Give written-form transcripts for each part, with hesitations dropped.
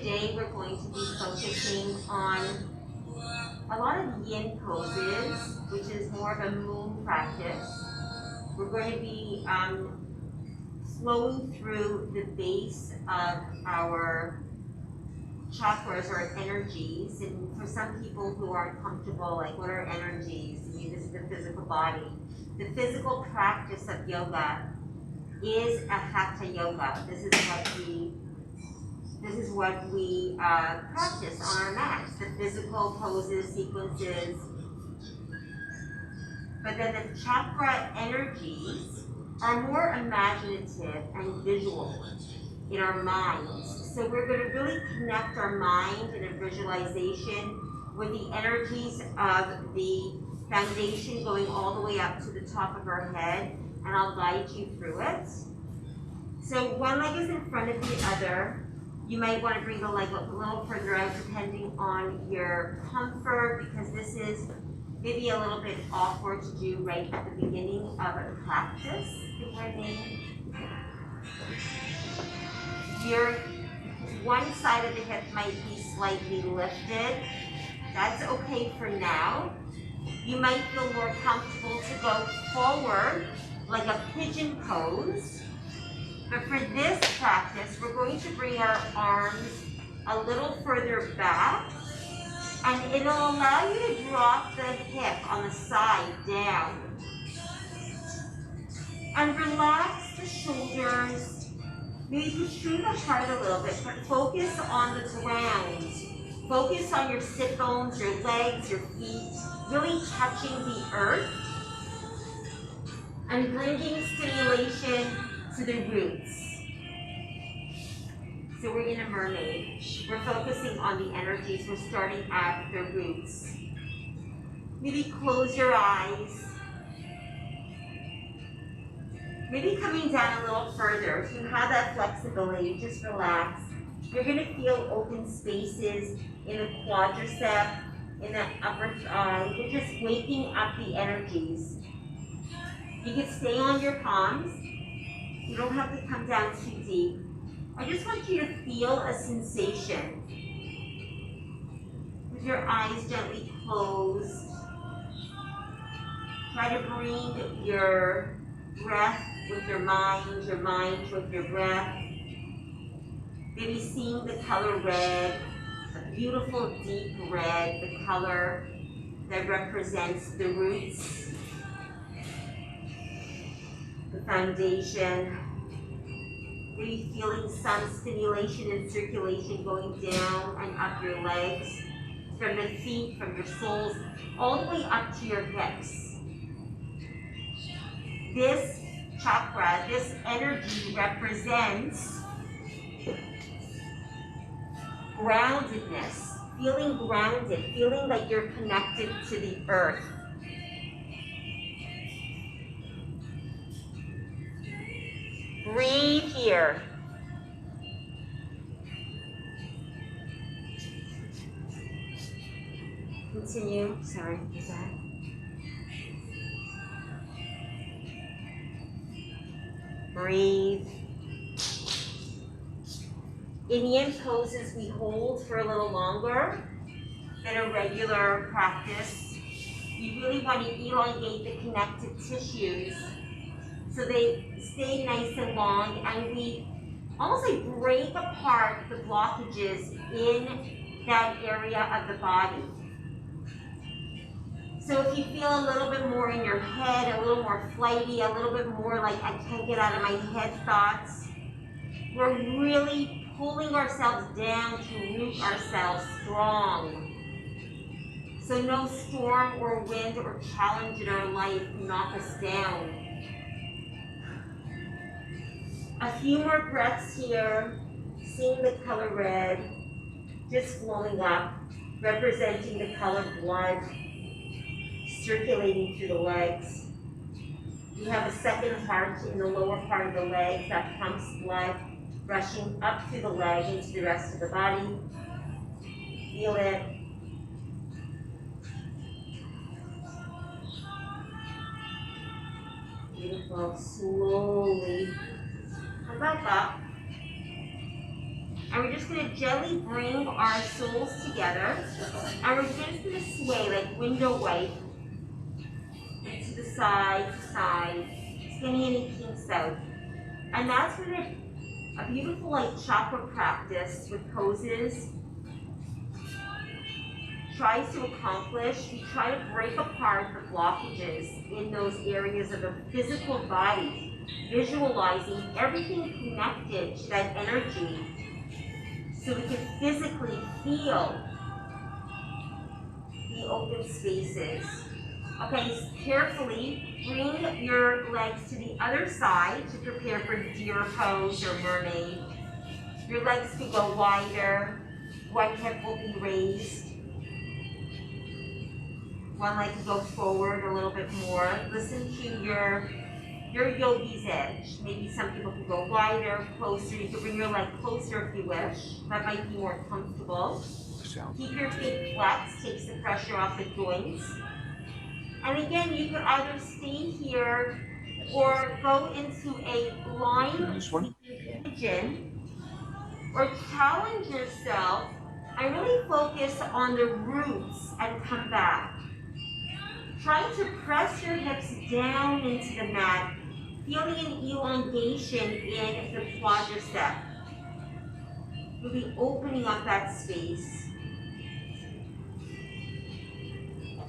today we're going to be focusing on a lot of yin poses, which is more of a moon practice. We're going to be flowing through the base of our chakras or energies. And for some people who aren't comfortable, like what are energies? I mean, this is the physical body. The physical practice of yoga is a hatha yoga. This is what we practice on our mats, the physical poses, sequences. But then the chakra energies are more imaginative and visual in our minds. So we're going to really connect our mind in a visualization with the energies of the foundation going all the way up to the top of our head, and I'll guide you through it. So one leg is in front of the other. You might want to bring the leg a little further out depending on your comfort, because this is maybe a little bit awkward to do right at the beginning of a practice. Your one side of the hip might be slightly lifted. That's okay for now. You might feel more comfortable to go forward like a pigeon pose. But for this practice, we're going to bring our arms a little further back, and it'll allow you to drop the hip on the side down. And relax the shoulders, maybe protrude the heart a little bit, but focus on the ground. Focus on your sit bones, your legs, your feet, really touching the earth and bringing stimulation to the roots. So we're in a mermaid. We're focusing on the energies. We're starting at the roots. Maybe close your eyes. Maybe coming down a little further. If you have that flexibility, just relax. You're going to feel open spaces in the quadricep, in the upper thigh. You're just waking up the energies. You can stay on your palms. You don't have to come down too deep. I just want you to feel a sensation. With your eyes gently closed. Try to bring your breath with your mind with your breath. Maybe seeing the color red, a beautiful deep red, the color that represents the roots, the foundation. Maybe feeling some stimulation and circulation going down and up your legs, from the feet, from your soles, all the way up to your hips. This chakra, this energy represents groundedness, feeling grounded, feeling like you're connected to the earth. Breathe here. Continue. Sorry, is that? Breathe. In yin poses, we hold for a little longer than a regular practice. You really want to elongate the connective tissues so they stay nice and long, and we almost like break apart the blockages in that area of the body. So if you feel a little bit more in your head, a little more flighty, a little bit more like I can't get out of my head thoughts, we're really pulling ourselves down to root ourselves strong. So no storm or wind or challenge in our life can knock us down. A few more breaths here, seeing the color red, just flowing up, representing the color blood, circulating through the legs. You have a second heart in the lower part of the legs that pumps blood, rushing up through the leg into the rest of the body. Feel it. Beautiful. Slowly come back up. And we're just going to gently bring our soles together. And we're just going to sway like window wipe to the side to side, skinny any kinks out. And that's what a beautiful like chakra practice with poses tries to accomplish. We try to break apart the blockages in those areas of the physical body, visualizing everything connected to that energy so we can physically feel the open spaces. Okay, carefully bring your legs to the other side to prepare for deer pose or mermaid. Your legs could go wider, one hip will be raised. One leg could go forward a little bit more. Listen to your yogi's edge. Maybe some people can go wider, closer. You can bring your leg closer if you wish. That might be more comfortable. Keep your feet flexed, takes the pressure off the joints. And again, you could either stay here or go into a lying pigeon or challenge yourself and really focus on the roots and come back. Try to press your hips down into the mat, feeling an elongation in the quadricep. Really opening up that space.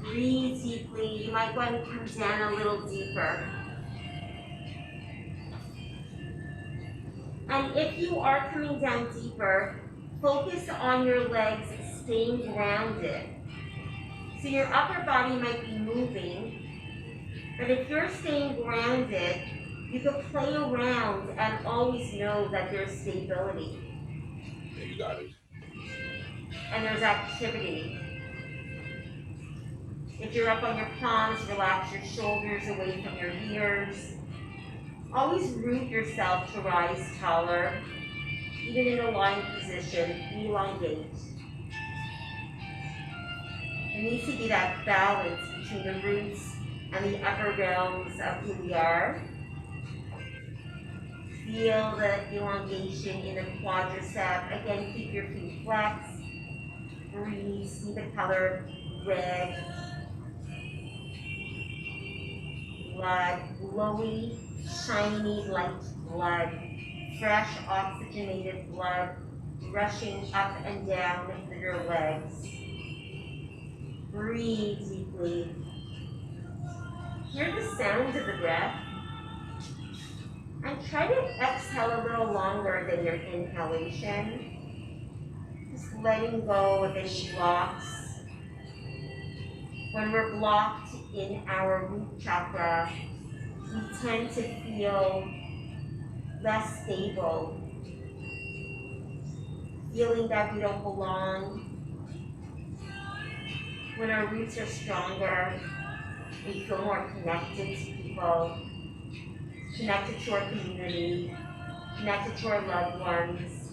Breathe deeply. You might want to come down a little deeper. And if you are coming down deeper, focus on your legs staying grounded. So your upper body might be moving, but if you're staying grounded, you can play around and always know that there's stability. Yeah, you got it. And there's activity. If you're up on your palms, relax your shoulders away from your ears. Always root yourself to rise taller. Even in a lying position, elongate. There needs to be that balance between the roots and the upper realms of who we are. Feel the elongation in the quadricep. Again, keep your feet flexed. Breathe, see the color red. Blood, glowy, shiny, light blood. Fresh, oxygenated blood rushing up and down your legs. Breathe deeply. Hear the sound of the breath. And try to exhale a little longer than your inhalation. Just letting go of any blocks. When we're blocked in our root chakra, we tend to feel less stable, feeling that we don't belong. When our roots are stronger, we feel more connected to people, connected to our community, connected to our loved ones,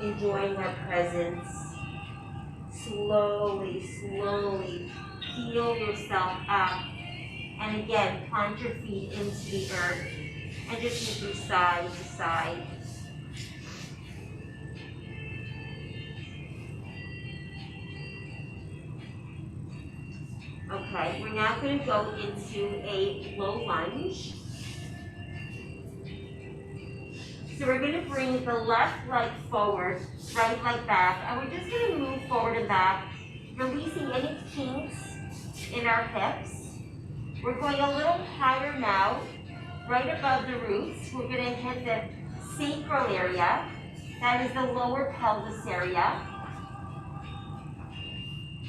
enjoying our presence. Slowly, slowly peel yourself up. And again, plant your feet into the earth and just move from side to side. Okay, we're now going to go into a low lunge. So we're going to bring the left leg forward, right leg back, and we're just going to move forward and back, releasing any kinks in our hips. We're going a little higher now, right above the roots. We're going to hit the sacral area. That is the lower pelvis area.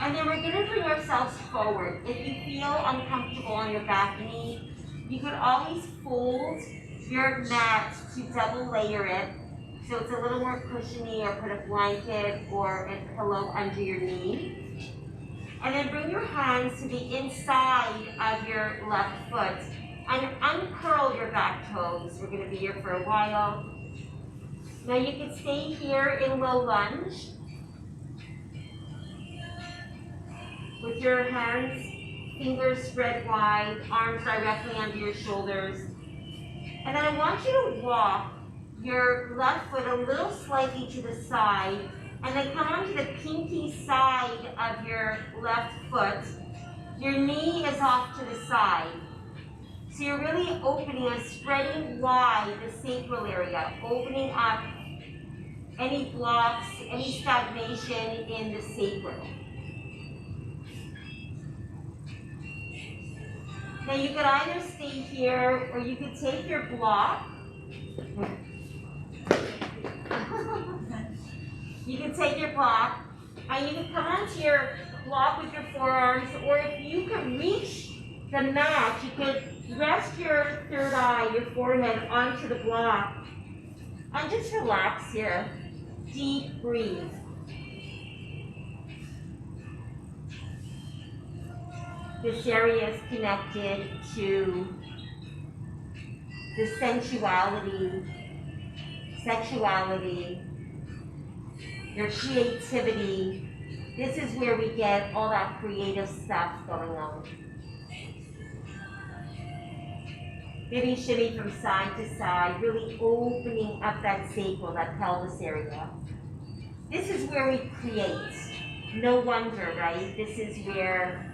And then we're going to bring ourselves forward. If you feel uncomfortable on your back knee, you could always fold your mat to double layer it so it's a little more cushiony, or put a blanket or a pillow under your knee. And then bring your hands to the inside of your left foot and uncurl your back toes. We're going to be here for a while. Now you can stay here in low lunge with your hands, fingers spread wide, arms directly under your shoulders. And then I want you to walk your left foot a little slightly to the side, and then come onto the pinky side of your left foot. Your knee is off to the side. So you're really opening and spreading wide the sacral area, opening up any blocks, any stagnation in the sacral. Now you could either stay here or you could take your block. You can take your block and you can come onto your block with your forearms, or if you could reach the mat, you could rest your third eye, your forehead onto the block and just relax here. Deep breathe. This area is connected to the sensuality, sexuality, your creativity. This is where we get all that creative stuff going on. Maybe shimmy from side to side, really opening up that sacral, that pelvis area. This is where we create. No wonder, right? This is where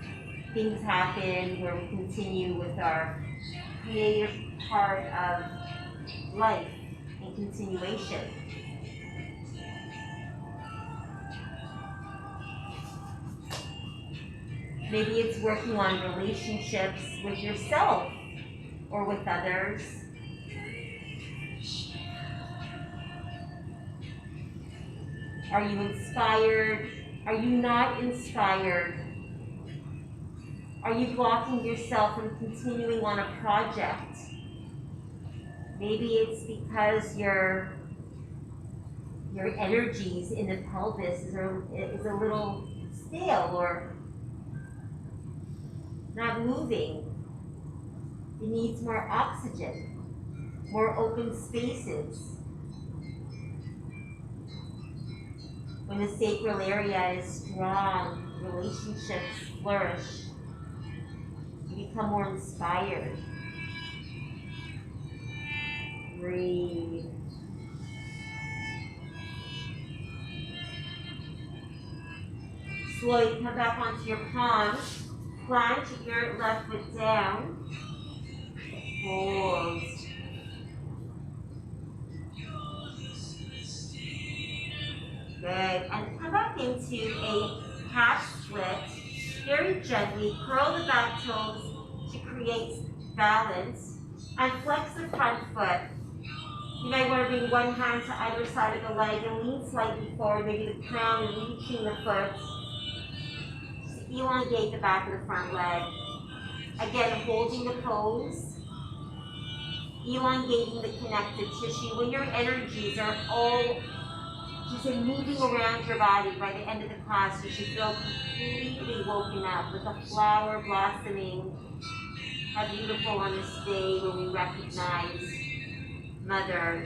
things happen, where we continue with our creative part of life and continuation. Maybe it's working on relationships with yourself or with others. Are you inspired? Are you not inspired? Are you blocking yourself from continuing on a project? Maybe it's because your energies in the pelvis is a little stale or not moving. It needs more oxygen, more open spaces. When the sacral area is strong, relationships flourish. You become more inspired. Breathe. Slowly come back onto your palms. Plant your left foot down. Hold. Good. And come back into a half split. Very gently curl the back toes to create balance. And flex the front foot. You might want to bring one hand to either side of the leg and lean slightly forward, maybe the crown and reaching the foot. Just elongate the back of the front leg. Again, holding the pose. Elongating the connective tissue. When your energies are all just moving around your body by the end of the class, you should feel completely woken up with a flower blossoming. How beautiful on this day when we recognize Mother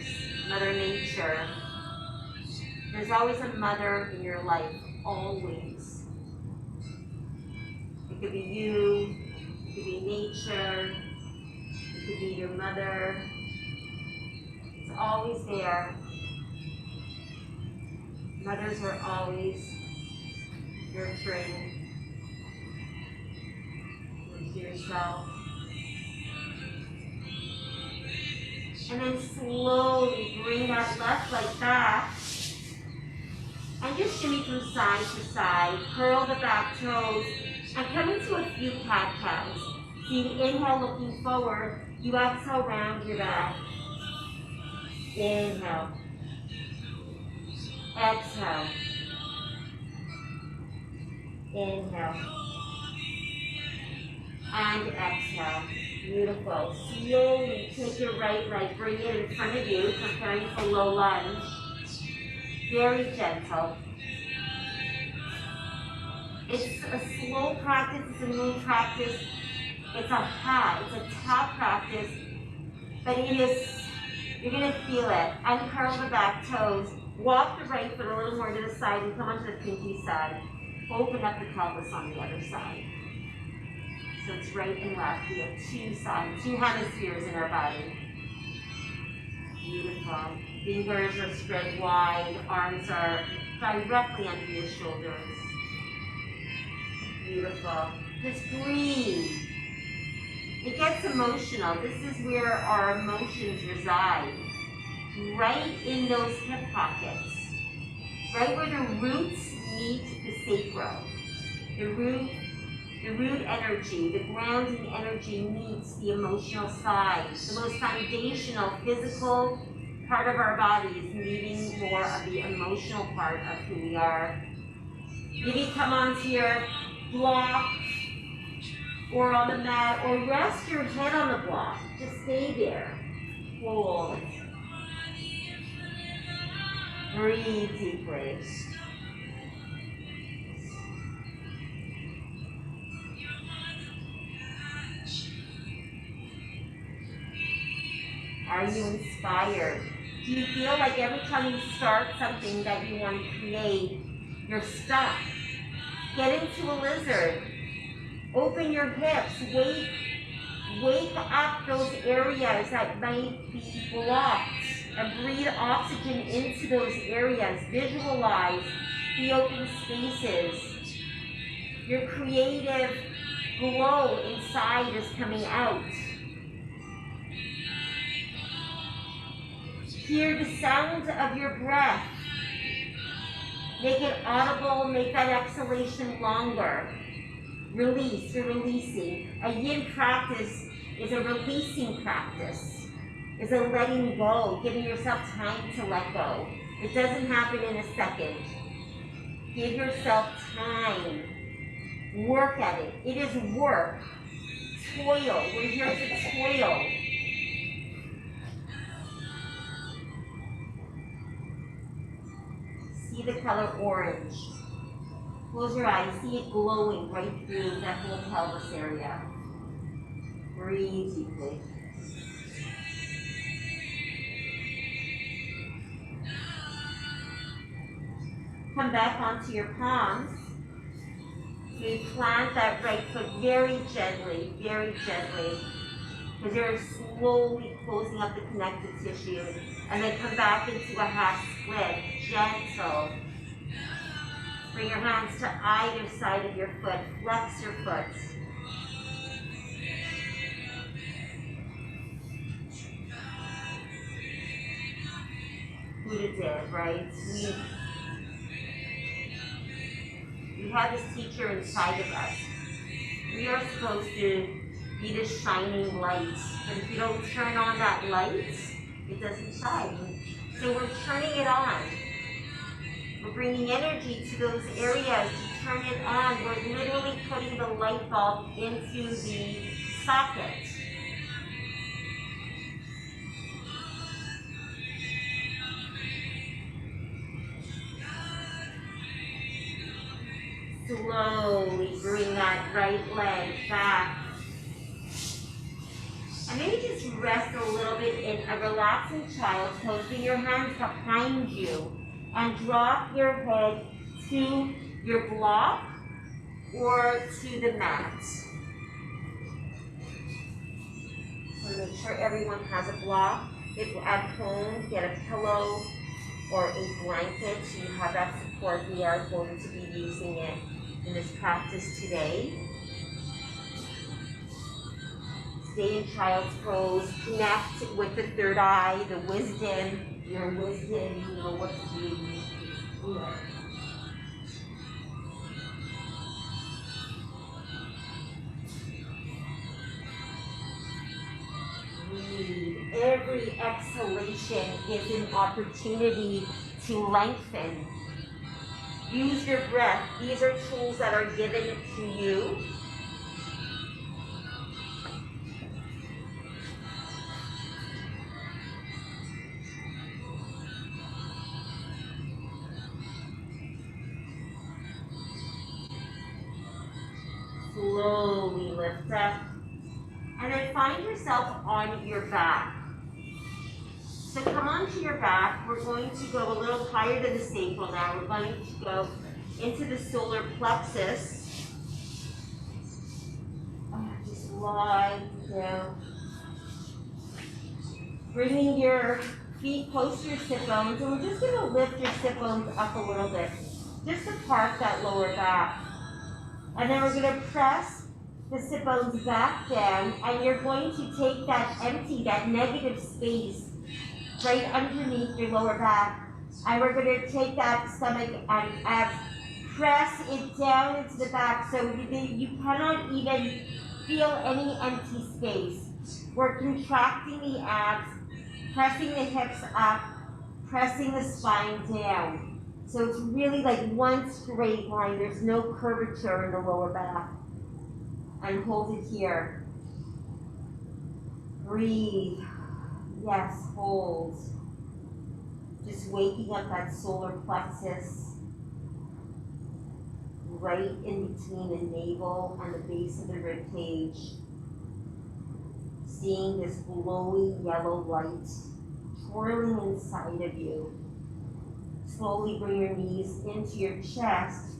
Nature. There's always a mother in your life, always. It could be you, it could be nature, it could be your mother. It's always there. Mothers are always nurturing to yourself. And then slowly bring that left leg back. And just shimmy from side to side. Curl the back toes. And come into a few cat-cows. So you inhale looking forward. You exhale round your back. Inhale. Exhale. Inhale. And exhale. Beautiful. Slowly take your right leg, bring it in front of you, preparing for low lunge. Very gentle. It's a slow practice, it's a new practice. It's a top practice, but you're gonna feel it. Uncurl the back toes, walk the right foot a little more to the side and come onto the pinky side. Open up the pelvis on the other side. So it's right and left. We have two sides, two hemispheres in our body. Beautiful. Fingers are spread wide, arms are directly under your shoulders. Beautiful. Just breathe. It gets emotional. This is where our emotions reside. Right in those hip pockets. Right where the roots meet the sacral. The root energy, the grounding energy meets the emotional side. The most foundational, physical part of our body is meeting more of the emotional part of who we are. Maybe come onto your block or on the mat, or rest your head on the block. Just stay there. Hold. Breathe deeply. Are you inspired? Do you feel like every time you start something that you want to create, you're stuck? Get into a lizard. Open your hips. Wake up those areas that might be blocked and breathe oxygen into those areas. Visualize the open spaces. Your creative glow inside is coming out. Hear the sound of your breath. Make it audible, make that exhalation longer. Release, you're releasing. A yin practice is a releasing practice. Is a letting go, giving yourself time to let go. It doesn't happen in a second. Give yourself time. Work at it. It is work. Toil. We're here to toil. See the color orange. Close your eyes. See it glowing right through that whole pelvis area. Breathe deeply. Come back onto your palms. So you plant that right foot very gently, because you're slowly closing up the connective tissue. And then come back into a half split, gentle. Bring your hands to either side of your foot. Flex your foot. Buddha did, right? We have this teacher inside of us. We are supposed to be the shining light. But if you don't turn on that light, it doesn't shine. So we're turning it on. We're bringing energy to those areas to turn it on. We're literally putting the light bulb into the socket. Slowly bring that right leg back. And maybe just rest a little bit in a relaxing child's pose. Bring your hands behind you and drop your head to your block or to the mat. So make sure everyone has a block. If at home, get a pillow or a blanket so you have that support. We are going to be using it in this practice today. Stay in child's pose. Connect with the third eye, the wisdom. Your wisdom, you know what to do. Yeah. Breathe. Every exhalation is an opportunity to lengthen. Use your breath. These are tools that are given to you. Slowly lift up. And then find yourself on your back. So come onto your back. We're going to go a little higher than the sacral now. We're going to go into the solar plexus. Just lie down. Bringing your Feet close to your sit bones, and we're just going to lift your sit bones up a little bit, just to park that lower back. And then we're going to press the sit bones back down, and you're going to take that empty, that negative space right underneath your lower back, and we're going to take that stomach and abs, press it down into the back so you cannot even feel any empty space. We're contracting the abs, pressing the hips up, pressing the spine down. So it's really like one straight line. There's no curvature in the lower back. And hold it here. Breathe. Yes, hold. Just waking up that solar plexus right in between the navel and the base of the rib cage. Seeing this glowy yellow light twirling inside of you. Slowly bring your knees into your chest.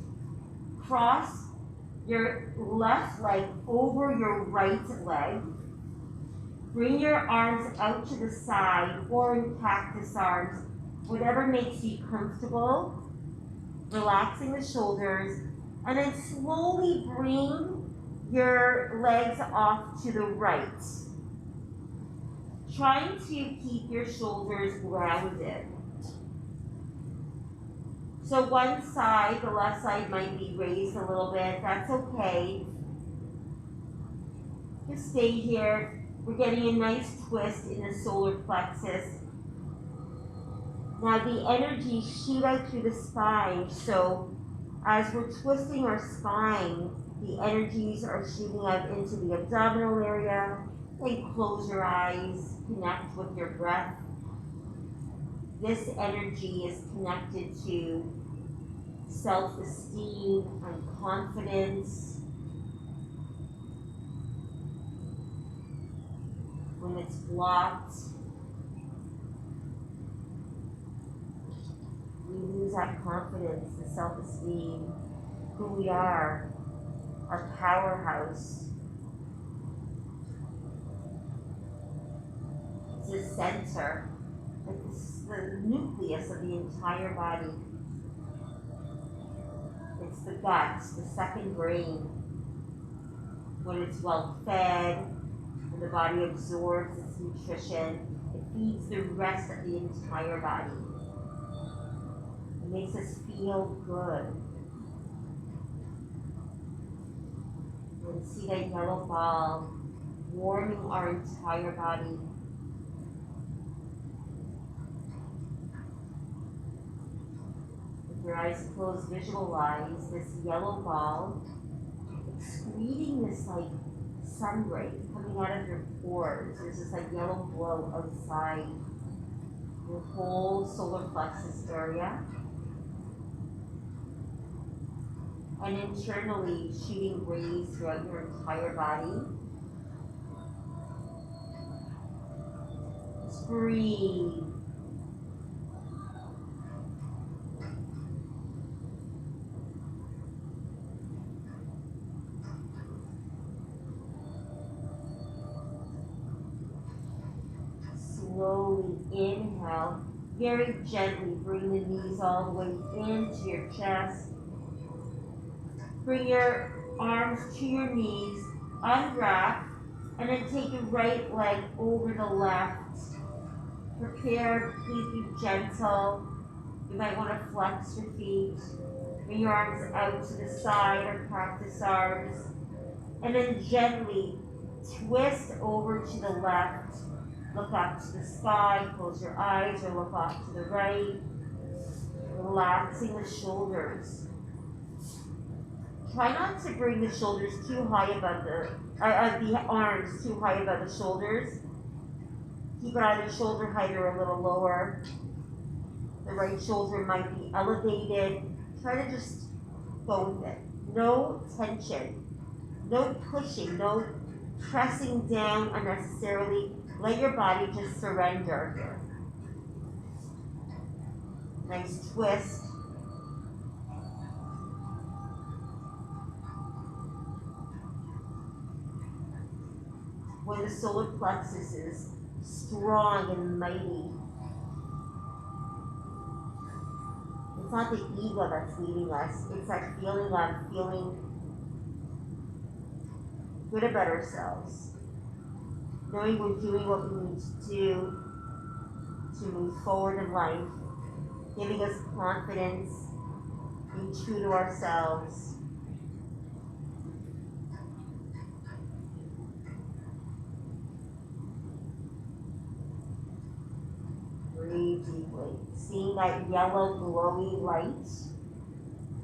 Cross your left leg over your right leg. Bring your arms out to the side or in cactus arms, whatever makes you comfortable. Relaxing the shoulders, and then slowly bring your legs off to the right. Trying to keep your shoulders grounded. So one side, the left side might be raised a little bit. That's okay. Just stay here. We're getting a nice twist in the solar plexus. Now the energies shoot out through the spine. So as we're twisting our spine, the energies are shooting out into the abdominal area. Then close your eyes, connect with your breath. This energy is connected to self-esteem and confidence. When it's blocked, we lose that confidence, the self-esteem, who we are, our powerhouse. It's the center, it's the nucleus of the entire body. It's the guts, the second brain. When it's well fed, when the body absorbs its nutrition, it feeds the rest of the entire body. It makes us feel good. And see that yellow ball warming our entire body. With your eyes closed, visualize this yellow ball excreting this like sun rays coming out of your pores. There's this like yellow glow outside your whole solar plexus area. And internally shooting rays throughout your entire body. Just breathe. Slowly inhale, very gently bring the knees all the way into your chest. Bring your arms to your knees, unwrap, and then take your right leg over the left. Prepare, please be gentle. You might want to flex your feet. Bring your arms out to the side or cactus arms. And then gently twist over to the left. Look up to the sky, close your eyes, or look off to the right. Relaxing the shoulders. Try not to bring the shoulders too high above the arms too high above the shoulders. Keep it either shoulder height or a little lower. The right shoulder might be elevated. Try to just go with it. No tension, no pushing, no pressing down unnecessarily. Let your body just surrender here. Nice twist. When the solar plexus is strong and mighty, It's not the ego that's leading us. It's that feeling of feeling good about ourselves. Knowing we're doing what we need to do to move forward in life. Giving us confidence, being true to ourselves. Breathe deeply. Seeing that yellow glowy light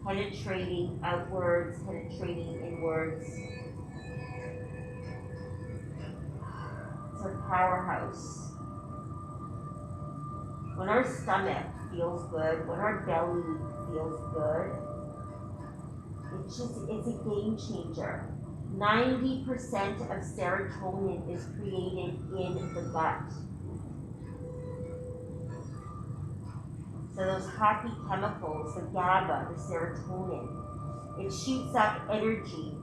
penetrating outwards, penetrating inwards. It's our powerhouse. When our stomach feels good, when our belly feels good, it's a game changer. 90% of serotonin is created in the gut. So those happy chemicals, the GABA, the serotonin, it shoots up energy,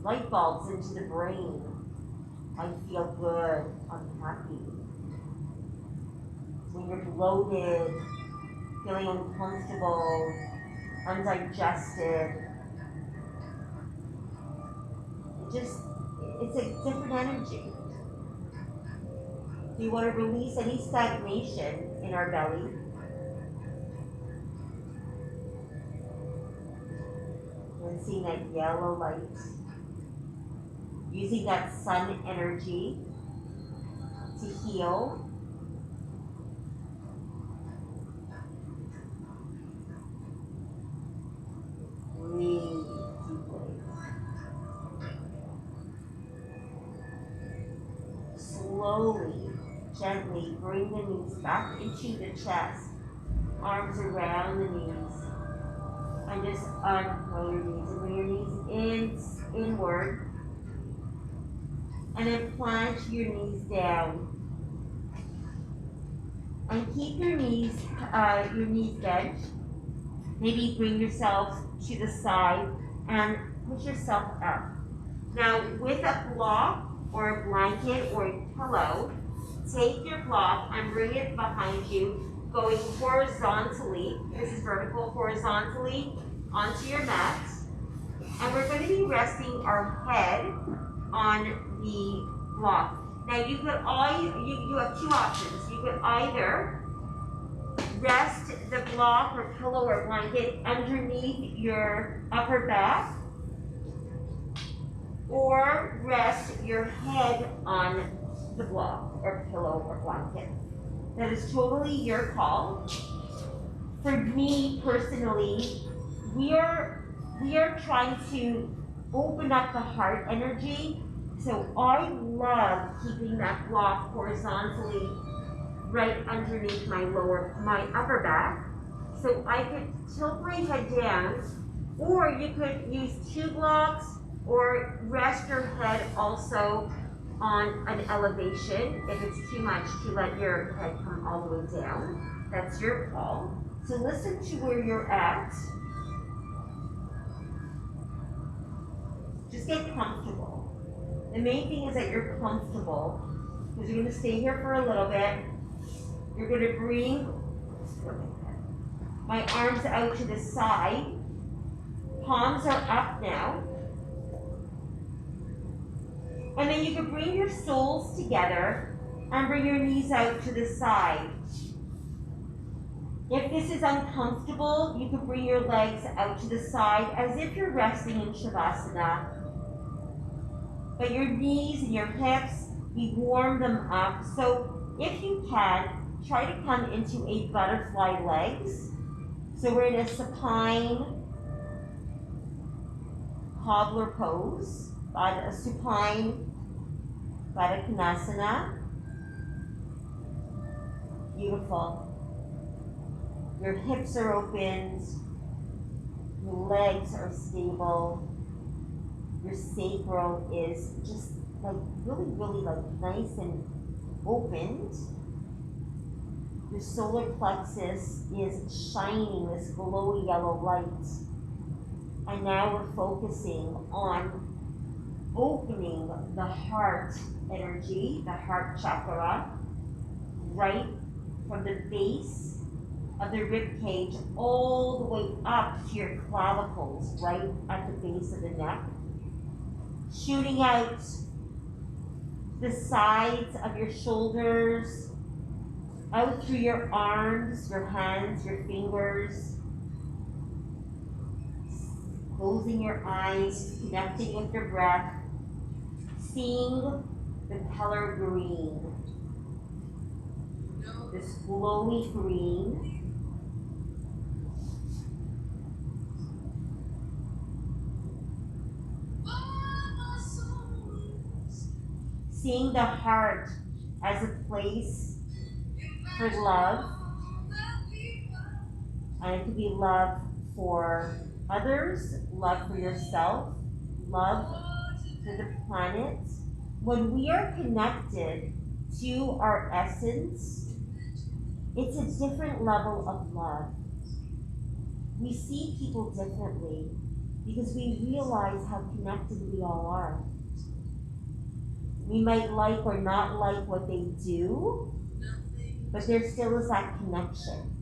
light bulbs into the brain. I feel good, I'm happy. When you're bloated, feeling uncomfortable, undigested, it's a different energy. Do you want to release any stagnation in our belly? And seeing that yellow light, using that sun energy to heal. Breathe deeply. Slowly, gently bring the knees back into the chest, arms around the knees, and just uncurl your knees. And bring your knees inward, and then plant your knees down. And keep your knees bent. Maybe bring yourself to the side and push yourself up. Now, with a block or a blanket or a pillow, take your block and bring it behind you, going horizontally. This is vertical, horizontally onto your mat. And we're going to be resting our head on the block. Now, you have two options. You could either rest the block or pillow or blanket underneath your upper back, or rest your head on the block or pillow or blanket. That is totally your call. For me personally, we are trying to open up the heart energy. So I love keeping that block horizontally right underneath my upper back. So I could tilt my head down, or you could use two blocks, or rest your head also on an elevation if it's too much to let your head come all the way down. That's your call. So listen to where you're at. Just get comfortable. The main thing is that you're comfortable, because you're going to stay here for a little bit. You're going to bring my arms out to the side. Palms are up now. And then you can bring your soles together and bring your knees out to the side. If this is uncomfortable, you can bring your legs out to the side as if you're resting in Shavasana. But your knees and your hips, we warm them up. So if you can, try to come into a butterfly legs. So we're in a supine cobbler pose, a supine Baddha Konasana. Beautiful. Your hips are opened, your legs are stable, your sacral is just like really like nice and opened. Your solar plexus is shining this glowy yellow light. And now we're focusing on opening the heart energy, the heart chakra, right from the base of the rib cage all the way up to your clavicles, right at the base of the neck, shooting out the sides of your shoulders, out through your arms, your hands, your fingers, closing your eyes, connecting with your breath, seeing the color green, this glowy green. Seeing the heart as a place for love, and it could be love for others, love for yourself, love for the planet. When we are connected to our essence, it's a different level of love. We see people differently because we realize how connected we all are. We might like or not like what they do, but there still is that connection.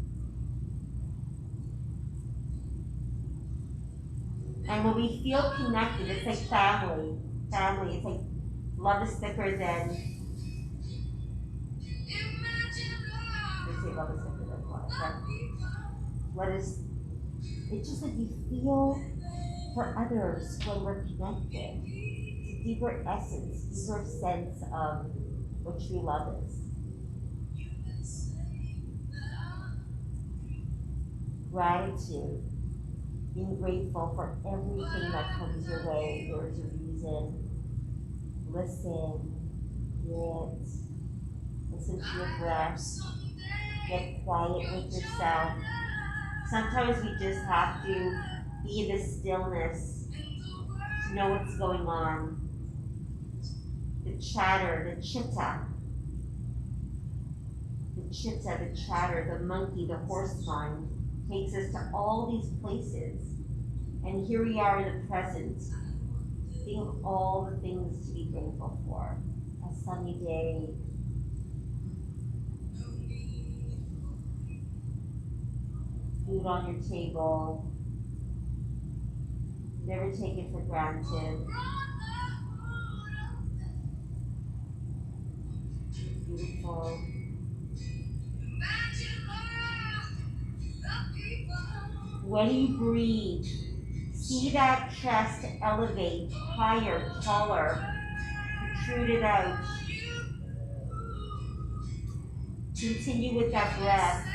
And when we feel connected, it's like family. Family, it's like love is thicker than, they say love is thicker than blood, but it's just that you feel for others when we're connected. It's a deeper essence, deeper sense of what true love is. Gratitude. Being grateful for everything that comes your way. There's a reason. Listen, listen to your breath, get quiet with yourself. Sometimes we just have to be in the stillness to know what's going on. The chatter, the chitta, the chatter, the monkey, the horse mind takes us to all these places. And here we are in the present, seeing all the things to be grateful for. A sunny day. Food on your table. Never take it for granted. Beautiful. When you breathe, see that chest elevate higher, taller, protrude it out. Continue with that breath.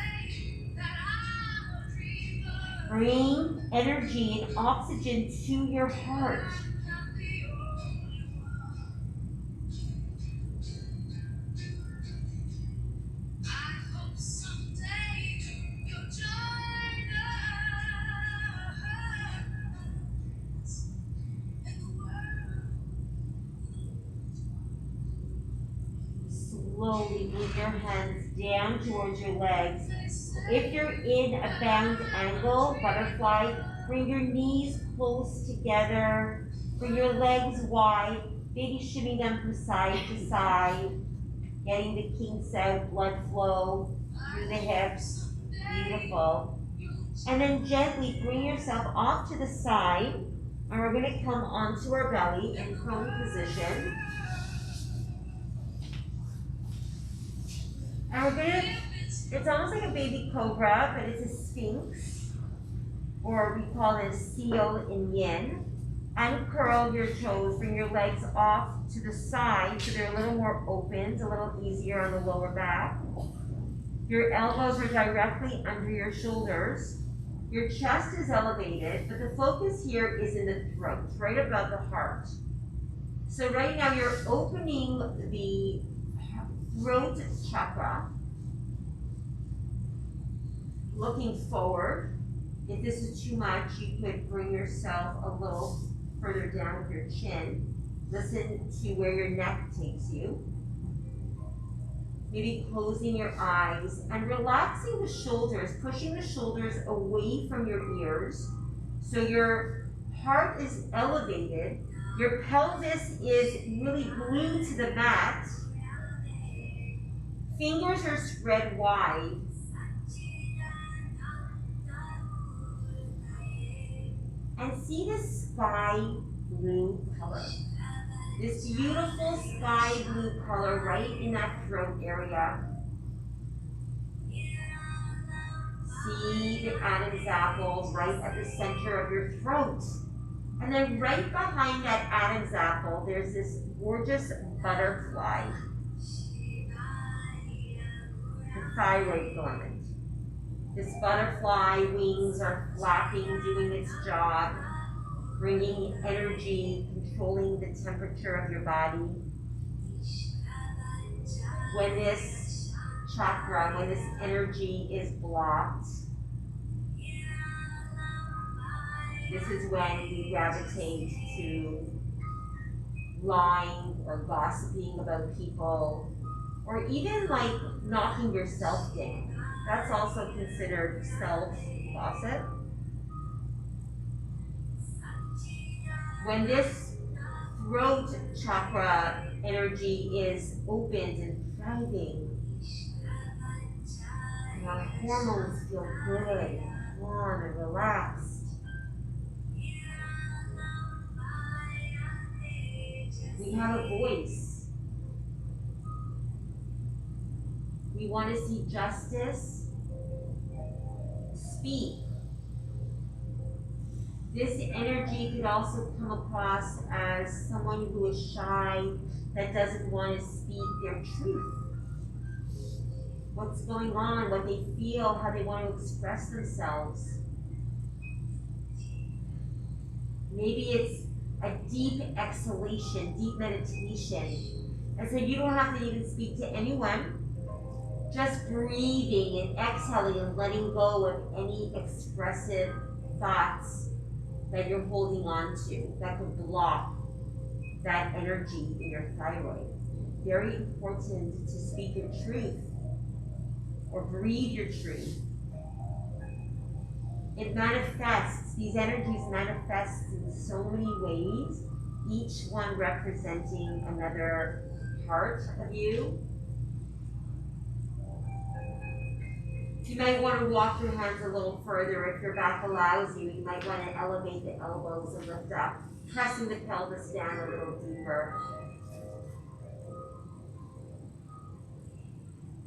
Bring energy and oxygen to your heart. Slowly move your hands down towards your legs. If you're in a bound angle, butterfly, bring your knees close together, bring your legs wide, maybe shimmy them from side to side, getting the kinks out, blood flow through the hips. Beautiful. And then gently bring yourself off to the side, and we're going to come onto our belly in prone position. And we're going to, it's almost like a baby cobra, but it's a sphinx, or we call it a seal in yin. Uncurl your toes, bring your legs off to the side so they're a little more opened, a little easier on the lower back. Your elbows are directly under your shoulders. Your chest is elevated, but the focus here is in the throat, right above the heart. So right now you're opening the throat chakra, looking forward. If this is too much, you could bring yourself a little further down with your chin. Listen to where your neck takes you. Maybe closing your eyes and relaxing the shoulders, pushing the shoulders away from your ears. So your heart is elevated. Your pelvis is really glued to the mat. Fingers are spread wide. and see this sky blue color. This beautiful sky blue color right in that throat area. See the Adam's apple right at the center of your throat. And then right behind that Adam's apple, there's this gorgeous butterfly, the thyroid filament. This butterfly wings are flapping, doing its job, bringing energy, controlling the temperature of your body. When this chakra, when this energy is blocked, this is when we gravitate to lying or gossiping about people, or even like knocking yourself down. That's also considered self-gossip. When this throat chakra energy is opened and thriving, and our hormones feel good, calm, and relaxed. We have a voice. We want to see justice. Speak. This energy could also come across as someone who is shy, that doesn't want to speak their truth. What's going on, what they feel, how they want to express themselves. Maybe it's a deep exhalation, deep meditation. And so you don't have to even speak to anyone. Just breathing and exhaling and letting go of any expressive thoughts that you're holding on to that could block that energy in your thyroid. Very important to speak your truth or breathe your truth. It manifests, these energies manifest in so many ways, each one representing another part of you. You might want to walk your hands a little further. If your back allows you, you might want to elevate the elbows and lift up, pressing the pelvis down a little deeper.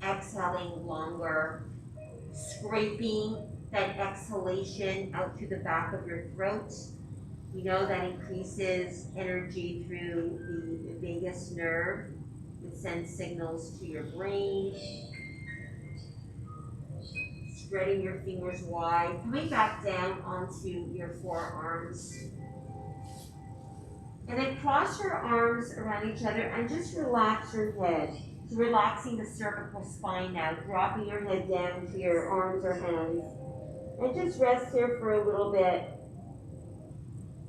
Exhaling longer, scraping that exhalation out through the back of your throat. We know that increases energy through the vagus nerve. It sends signals to your brain. Spreading your fingers wide, coming back down onto your forearms. And then cross your arms around each other and just relax your head. So relaxing the cervical spine now, dropping your head down to your arms or hands. And just rest here for a little bit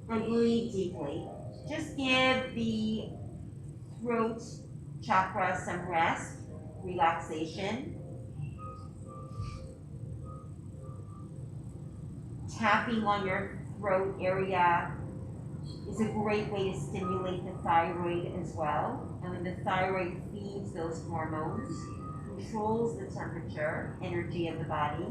and breathe deeply. Just give the throat chakra some rest, relaxation. Tapping on your throat area is a great way to stimulate the thyroid as well. And when the thyroid feeds those hormones, controls the temperature, energy of the body.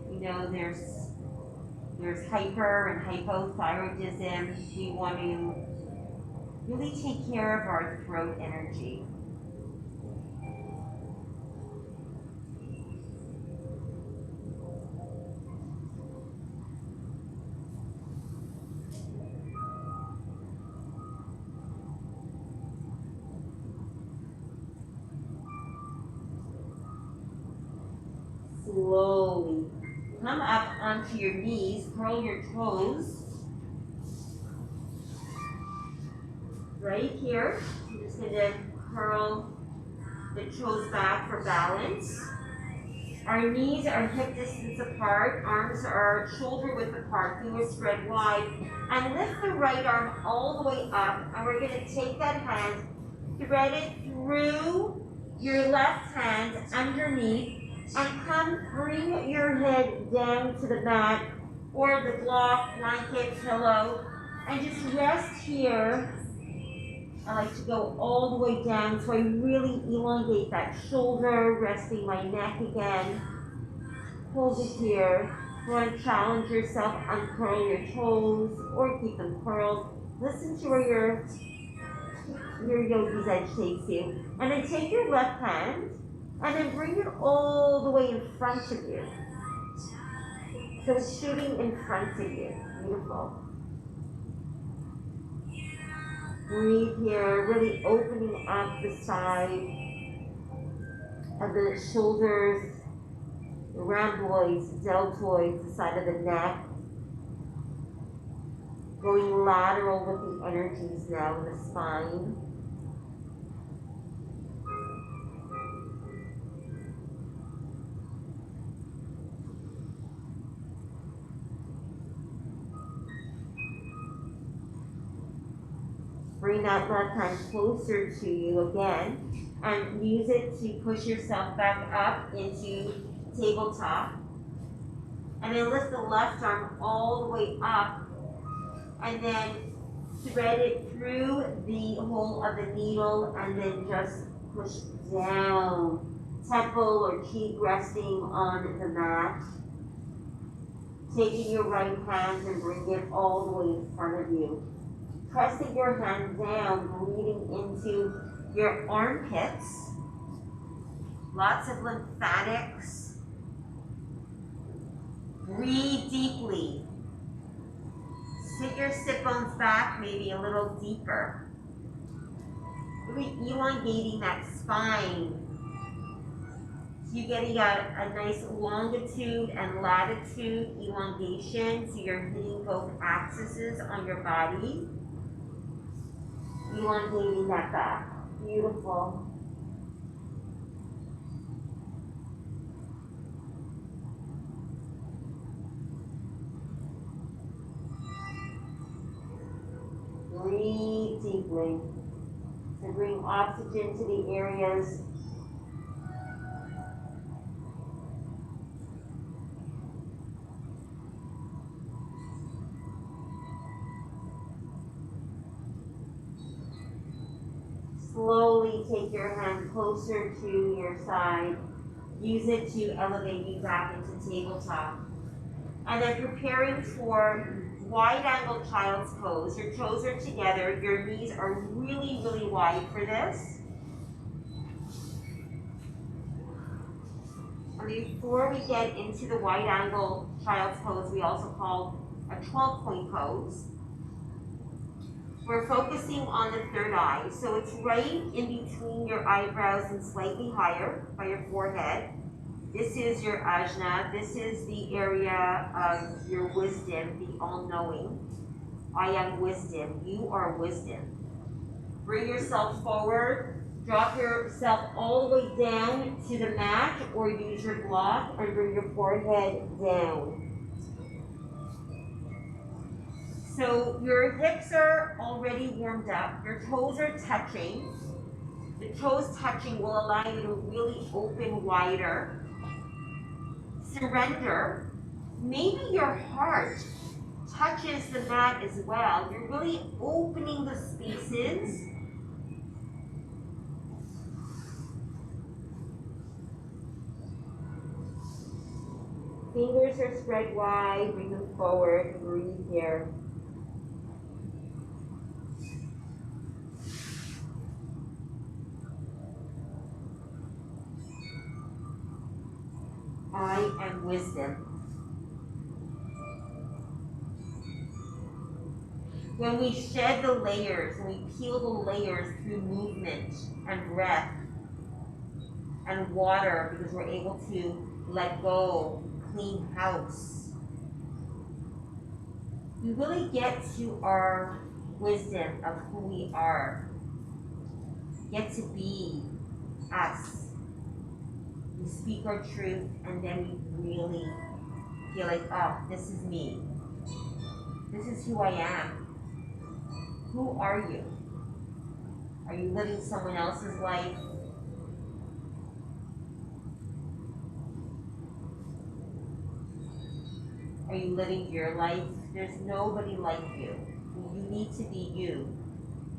We know there's hyper and hypothyroidism. We want to really take care of our throat energy. Slowly come up onto your knees, curl your toes. Right here, I'm just going to curl the toes back for balance. Our knees are hip distance apart, arms are shoulder width apart, fingers spread wide, and lift the right arm all the way up, and we're going to take that hand, thread it through your left hand underneath, and bring your head down to the mat or the block, blanket, pillow, and just rest here. I like to go all the way down so I really elongate that shoulder, resting my neck again. Hold it here. You want to challenge yourself, uncurl your toes or keep them curled. Listen to where your yogi's edge takes you. And then take your left hand and then bring it all the way in front of you. So it's shooting in front of you. Beautiful. Breathe here, really opening up the side of the shoulders, the rhomboids, deltoids, the side of the neck. Going lateral with the energies now in the spine. Bring that left hand closer to you again and use it to push yourself back up into tabletop. And then lift the left arm all the way up and then thread it through the hole of the needle and then just push down. Temple or cheek resting on the mat. Taking your right hand and bring it all the way in front of you. Pressing your hand down, breathing into your armpits. Lots of lymphatics. Breathe deeply. Sit your sit bones back, maybe a little deeper. Really elongating that spine. So you're getting a nice longitude and latitude elongation. So you're hitting both axes on your body. Elongating that back. Beautiful. Breathe deeply. So bring oxygen to the areas slowly take your hand closer to your side. Use it to elevate you back into tabletop. And then preparing for wide angle child's pose. Your toes are together. Your knees are really, really wide for this. And before we get into the wide angle child's pose, we also call a 12-point pose. We're focusing on the third eye. So it's right in between your eyebrows and slightly higher by your forehead. This is your ajna. This is the area of your wisdom, the all-knowing. I am wisdom. You are wisdom. Bring yourself forward. Drop yourself all the way down to the mat or use your block and bring your forehead down. So your hips are already warmed up. Your toes are touching. The toes touching will allow you to really open wider. Surrender. Maybe your heart touches the mat as well. You're really opening the spaces. Fingers are spread wide. Bring them forward. Breathe here. I am wisdom. When we shed the layers, when we peel the layers through movement and breath and water, because we're able to let go, clean house, we really get to our wisdom of who we are, get to be us. We speak our truth, and then we really feel like, oh, this is me. This is who I am. Who are you? Are you living someone else's life? Are you living your life? There's nobody like you. You need to be you.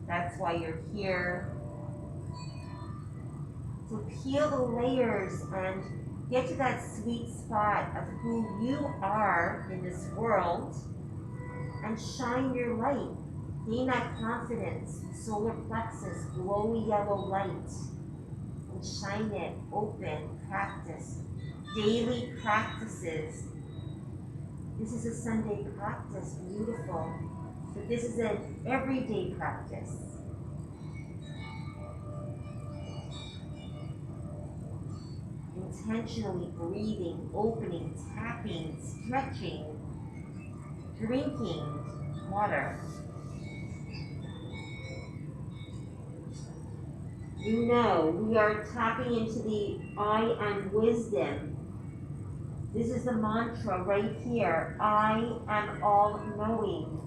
That's why you're here. So peel the layers and Get to that sweet spot of who you are in this world and shine your light. Gain that confidence, solar plexus, glowy yellow light, and shine it, open, practice. Daily practices. This is a Sunday practice, beautiful. But this is an everyday practice. Intentionally breathing, opening, tapping, stretching, drinking water. You know, we are tapping into the I am wisdom. This is the mantra right here. I am all knowing.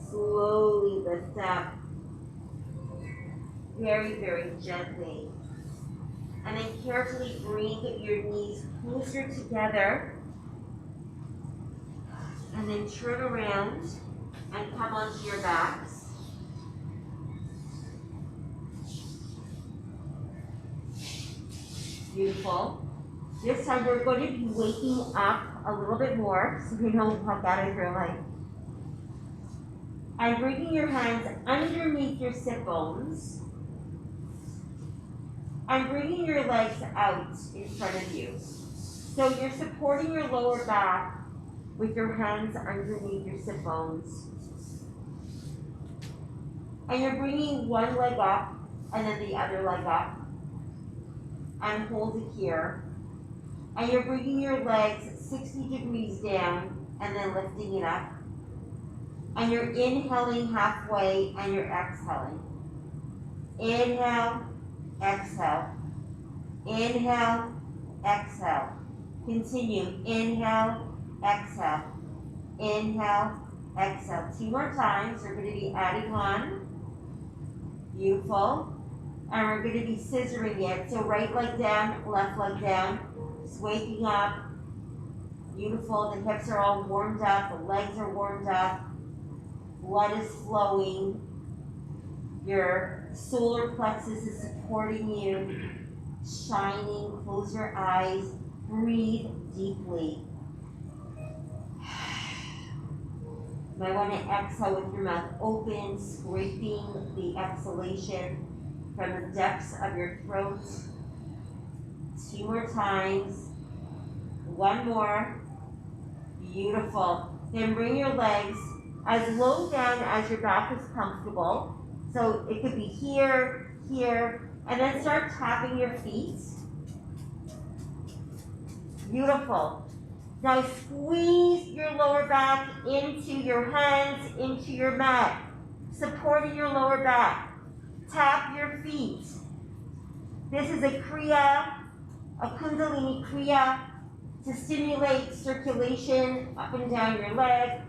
Slowly lift up. Very, very gently. And then carefully bring your knees closer together. And then turn around and come onto your backs. Beautiful. This time we're going to be waking up a little bit more so we know what that is like. I'm bringing your hands underneath your sit bones. I'm bringing your legs out in front of you. So you're supporting your lower back with your hands underneath your sit bones. And you're bringing one leg up and then the other leg up. And hold it here. And you're bringing your legs 60 degrees down and then lifting it up. And you're inhaling halfway and you're exhaling. Inhale, exhale. Inhale, exhale. Continue. Inhale, exhale. Inhale, exhale. 2 more times. We're going to be adding on. Beautiful. And we're going to be scissoring it. So right leg down, left leg down. Just waking up. Beautiful. The hips are all warmed up. The legs are warmed up. Blood is flowing. Your solar plexus is supporting you. Shining. Close your eyes. Breathe deeply. You might want to exhale with your mouth open, scraping the exhalation from the depths of your throat. 2 more times. 1 more. Beautiful. Then bring your legs as low down as your back is comfortable. So it could be here, here, and then start tapping your feet. Beautiful. Now squeeze your lower back into your hands, into your mat, supporting your lower back. Tap your feet. This is a Kriya, a Kundalini Kriya, to stimulate circulation up and down your leg,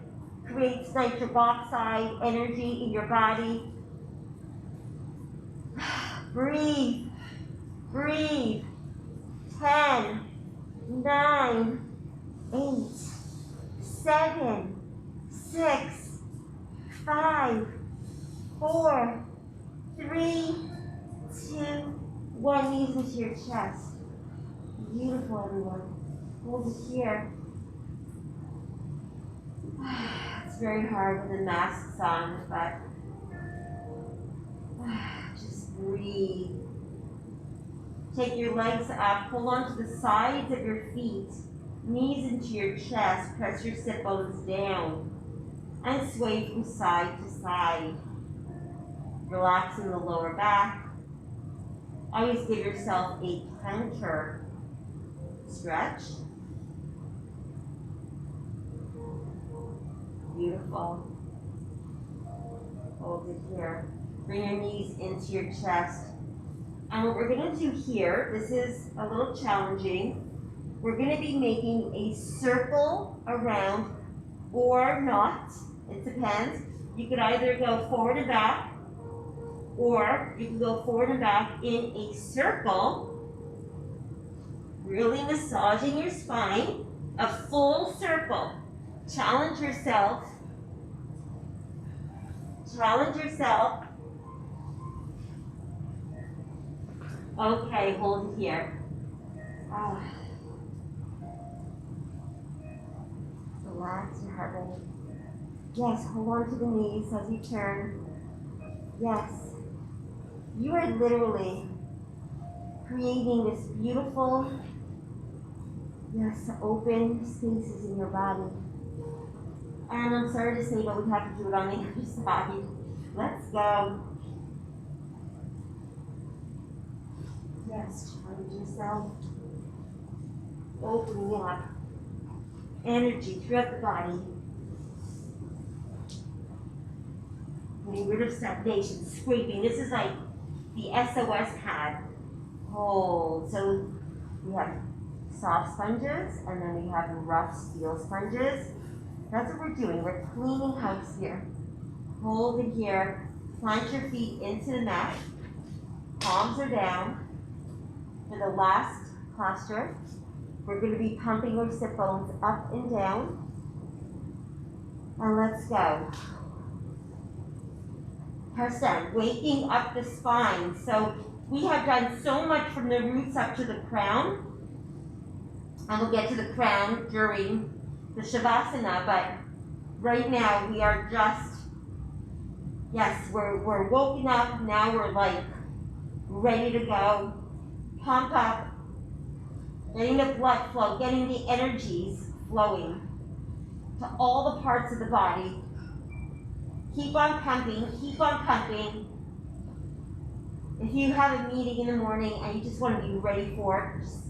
creates nitric oxide energy in your body. Breathe, breathe. 10, 9, 8, 7, 6, 5, 4, 3, 2, 1. Knees into your chest. Beautiful, everyone. Hold it here. It's very hard with the masks on, but just breathe. Take your legs up, hold on to the sides of your feet, knees into your chest, press your sit bones down, and sway from side to side. Relaxing the lower back. Always give yourself a counter stretch. Beautiful. Hold it here. Bring your knees into your chest. And what we're going to do here, this is a little challenging. We're going to be making a circle around or not. It depends. You could either go forward and back, Or you can go forward and back in a circle, really massaging your spine, a full circle. Challenge yourself. Challenge yourself. Okay, hold it here. Ah. Relax your heart rate. Yes, hold on to the knees as you turn. Yes. You are literally creating this beautiful, yes, open spaces in your body. And I'm sorry to say, but we have to do it on the other side. Let's go. Yes, challenge yourself. Opening up energy throughout the body. Getting rid of stagnation, scraping. This is like the SOS pad. Hold. So we have soft sponges, and then we have rough steel sponges. That's what we're doing. We're cleaning house here. Hold it here. Plant your feet into the mat. Palms are down. For the last posture, we're going to be pumping our sit bones up and down. And let's go. Press down, waking up the spine. So we have done so much from the roots up to the crown. And we'll get to the crown during the Shavasana, but right now we are just, yes, we're woken up. Now we're like ready to go. Pump up, getting the blood flow, getting the energies flowing to all the parts of the body. Keep on pumping, keep on pumping. If you have a meeting in the morning and you just want to be ready for it, just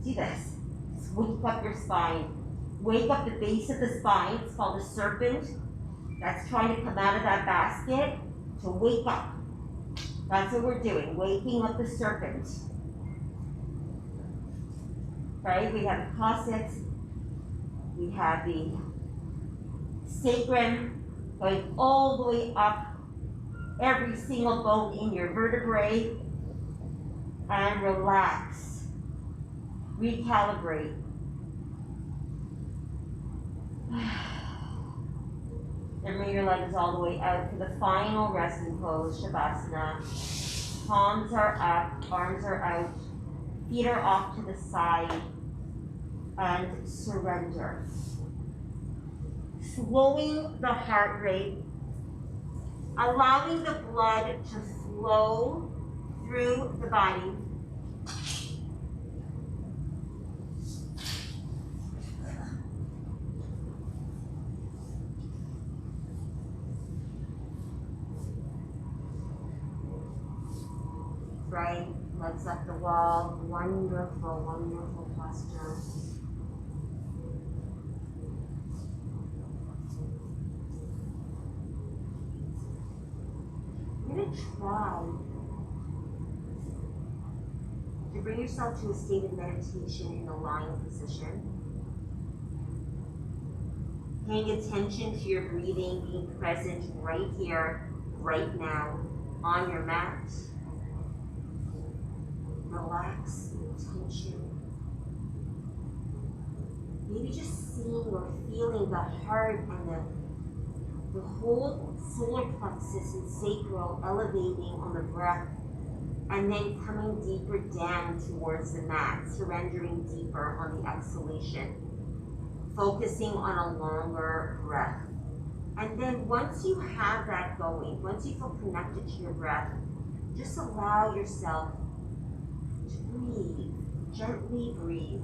do this. Just wake up your spine. Wake up the base of the spine. It's called a serpent. That's trying to come out of that basket to wake up. That's what we're doing, waking up the serpent. Right? We have the coccyx. We have the sacrum going all the way up every single bone in your vertebrae. And relax. Recalibrate. And bring your legs all the way out for the final resting pose, Shavasana. Palms are up, arms are out, feet are off to the side, and surrender. Slowing the heart rate, allowing the blood to flow through the body. Right, legs up the wall, wonderful, wonderful posture. You're going to try to bring yourself to a state of meditation in a lying position. Paying attention to your breathing, being present right here, right now, on your mat. Relax tension. Maybe just seeing or feeling the heart and the whole solar plexus and sacral elevating on the breath, and then coming deeper down towards the mat, surrendering deeper on the exhalation, focusing on a longer breath. And then once you have that going, once you feel connected to your breath, just allow yourself to breathe, gently breathe.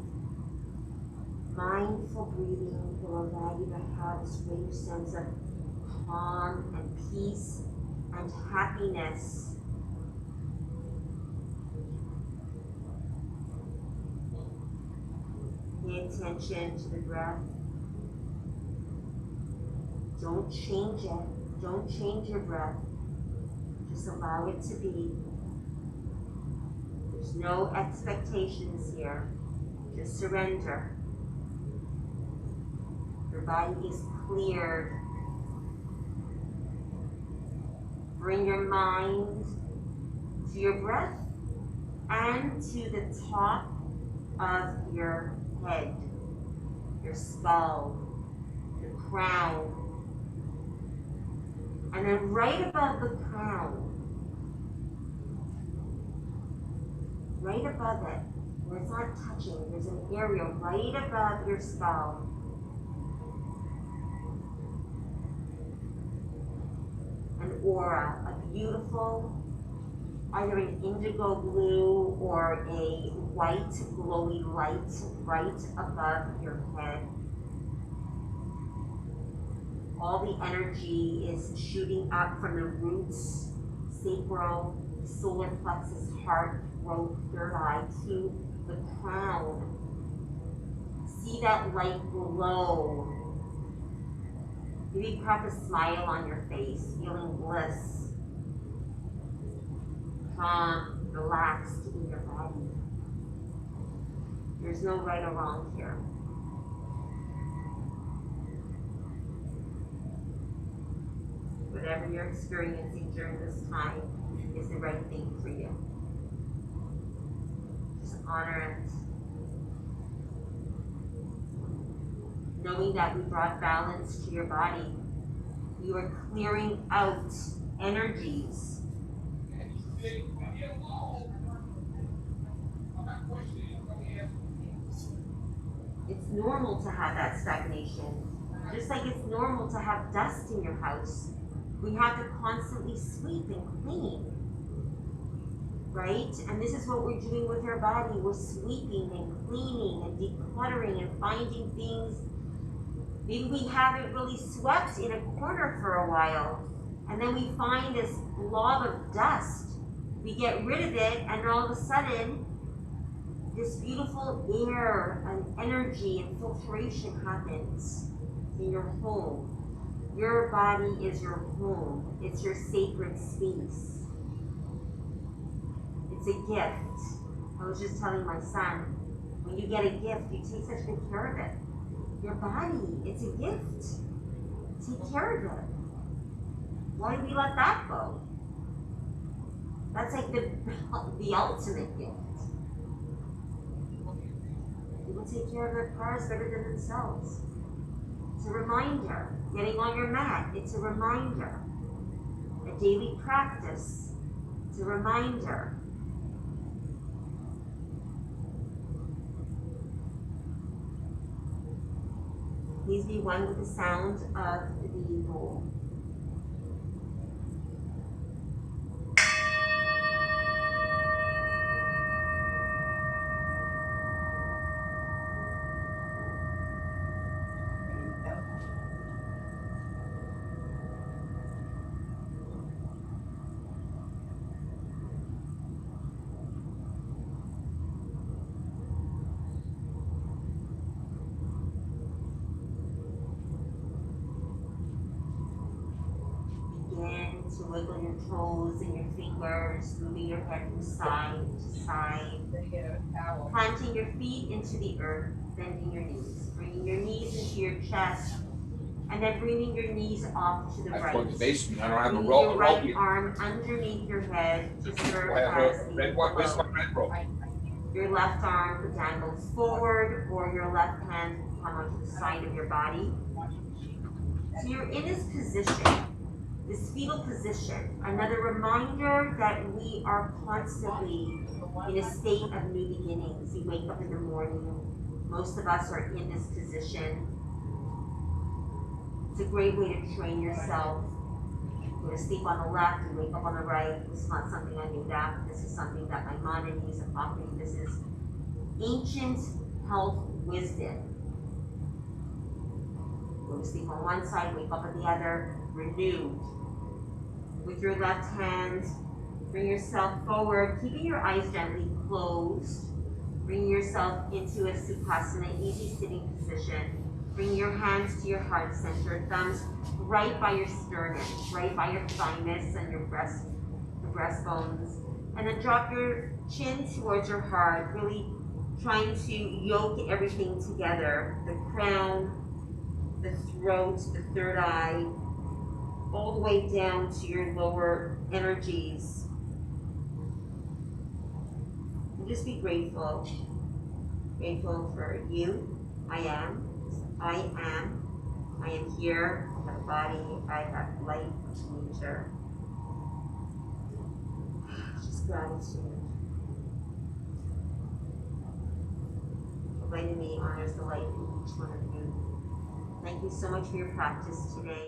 Mindful breathing will allow you to have this greater sense of calm and peace and happiness. Pay attention to the breath. Don't change it. Don't change your breath. Just allow it to be. There's no expectations here. Just surrender. Your body is cleared. bring your mind to your breath and to the top of your head, your skull, your crown. And then right above the crown, right above it, where it's not touching, there's an area right above your skull. An aura, a beautiful, either an indigo blue or a white glowy light right above your head. All the energy is shooting up from the roots, sacral, solar plexus, heart, throat, third eye to the crown. See that light glow. Maybe crack a smile on your face, feeling bliss, calm, relaxed in your body. There's no right or wrong here. Whatever you're experiencing during this time is the right thing for you. Just honor it. Knowing that we brought balance to your body, you are clearing out energies. It's normal to have that stagnation, just like it's normal to have dust in your house. We have to constantly sweep and clean, right? And this is what we're doing with our body. We're sweeping and cleaning and decluttering and finding things. Maybe we haven't really swept in a corner for a while, and then we find this blob of dust. We get rid of it, and all of a sudden, this beautiful air and energy and filtration happens in your home. Your body is your home. It's your sacred space. It's a gift. I was just telling my son, when you get a gift, you take such good care of it. Your body, it's a gift. Take care of it. Why do we let that go? That's like the ultimate gift. People take care of their cars better than themselves. It's a reminder. Getting on your mat, it's a reminder. A daily practice, it's a reminder. Please be one with the sound of the bowl. To wiggle your toes and your fingers, moving your head from side to side, planting your feet into the earth, bending your knees, bringing your knees into your chest, and then bringing your knees off to the right. I the basement. I don't have a Bringing roll. your right arm underneath your head to serve as the pillow. Your left arm dangles forward, or your left hand come onto the side of your body. So you're in this position. This fetal position, another reminder that we are constantly in a state of new beginnings. You wake up in the morning, most of us are in this position. It's a great way to train yourself. You go to sleep on the left, you wake up on the right. This is not something I made up. This is something that my mom and used to taught me. This is ancient health wisdom. Go to sleep on one side, wake up on the other, renewed. With your left hand, bring yourself forward, keeping your eyes gently closed. Bring yourself into a Sukhasana, easy sitting position. Bring your hands to your heart center, thumbs right by your sternum, right by your thymus and your breastbones. And then drop your chin towards your heart, really trying to yoke everything together. The crown, the throat, the third eye, all the way down to your lower energies. And just be grateful. Grateful for you. I am. I am. I am here. I have a body. I have life, nature. Just gratitude. The light in me honors the light in each one of you. Thank you so much for your practice today.